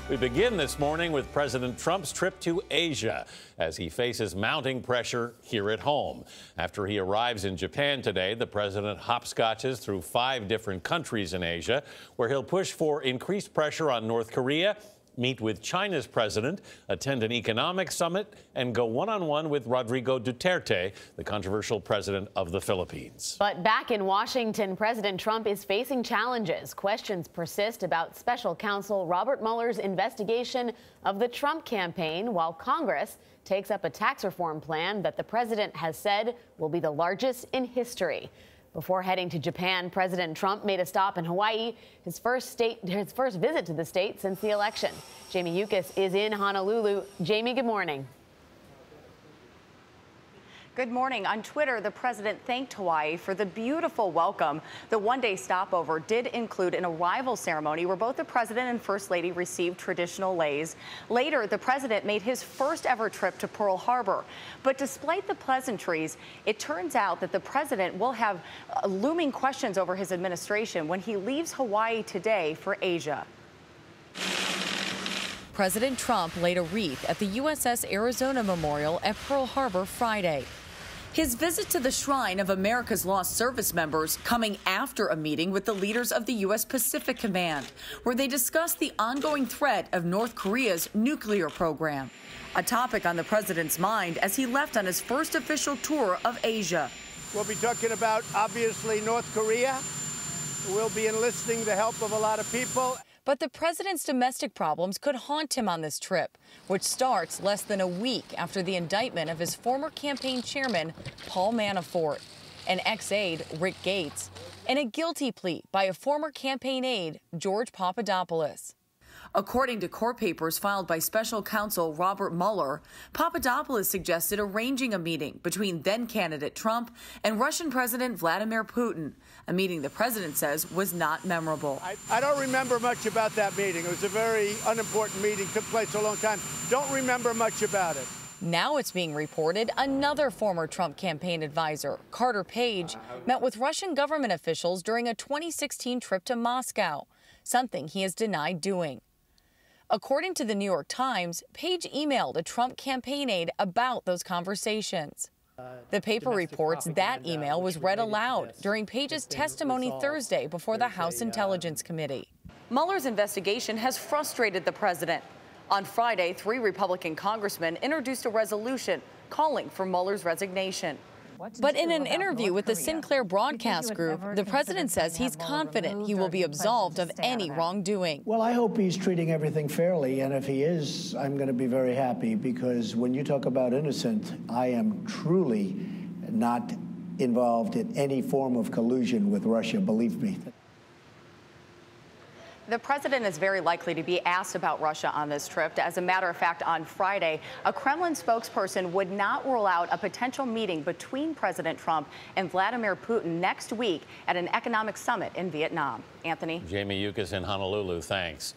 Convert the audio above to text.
We begin this morning with President Trump's trip to Asia as he faces mounting pressure here at home. After he arrives in Japan today, the president hopscotches through 5 different countries in Asia, where he'll push for increased pressure on North Korea, meet with China's president, attend an economic summit, and go one-on-one with Rodrigo Duterte, the controversial president of the Philippines. But back in Washington, President Trump is facing challenges. Questions persist about special counsel Robert Mueller's investigation of the Trump campaign, while Congress takes up a tax reform plan that the president has said will be the largest in history. Before heading to Japan, President Trump made a stop in Hawaii, his first visit to the state since the election. Jamie Yuccas is in Honolulu. Jamie, good morning. Good morning. On Twitter, the president thanked Hawaii for the beautiful welcome. The one-day stopover did include an arrival ceremony where both the president and first lady received traditional leis. Later, the president made his first ever trip to Pearl Harbor. But despite the pleasantries, it turns out that the president will have looming questions over his administration when he leaves Hawaii today for Asia. President Trump laid a wreath at the USS Arizona Memorial at Pearl Harbor Friday. His visit to the Shrine of America's Lost Service Members coming after a meeting with the leaders of the U.S. Pacific Command, where they discussed the ongoing threat of North Korea's nuclear program, a topic on the president's mind as he left on his first official tour of Asia. We'll be talking about, obviously, North Korea. We'll be enlisting the help of a lot of people. But the president's domestic problems could haunt him on this trip, which starts less than a week after the indictment of his former campaign chairman, Paul Manafort, an ex-aide, Rick Gates, and a guilty plea by a former campaign aide, George Papadopoulos. According to court papers filed by special counsel Robert Mueller, Papadopoulos suggested arranging a meeting between then-candidate Trump and Russian President Vladimir Putin, a meeting the president says was not memorable. I don't remember much about that meeting. It was a very unimportant meeting, took place a long time. Don't remember much about it. Now it's being reported another former Trump campaign advisor, Carter Page, met with Russian government officials during a 2016 trip to Moscow, something he has denied doing. According to the New York Times, Page emailed a Trump campaign aide about those conversations. The paper reports that email was read aloud during Page's testimony Thursday before the House Intelligence Committee. Mueller's investigation has frustrated the president. On Friday, 3 Republican congressmen introduced a resolution calling for Mueller's resignation. But in an interview with the Sinclair Broadcast Group, the president says he's confident he will be absolved of any wrongdoing. Well, I hope he's treating everything fairly, and if he is, I'm going to be very happy, because when you talk about innocent, I am truly not involved in any form of collusion with Russia, believe me. The president is very likely to be asked about Russia on this trip. As a matter of fact, on Friday, a Kremlin spokesperson would not rule out a potential meeting between President Trump and Vladimir Putin next week at an economic summit in Vietnam. Anthony? Jamie Yuccas in Honolulu, thanks.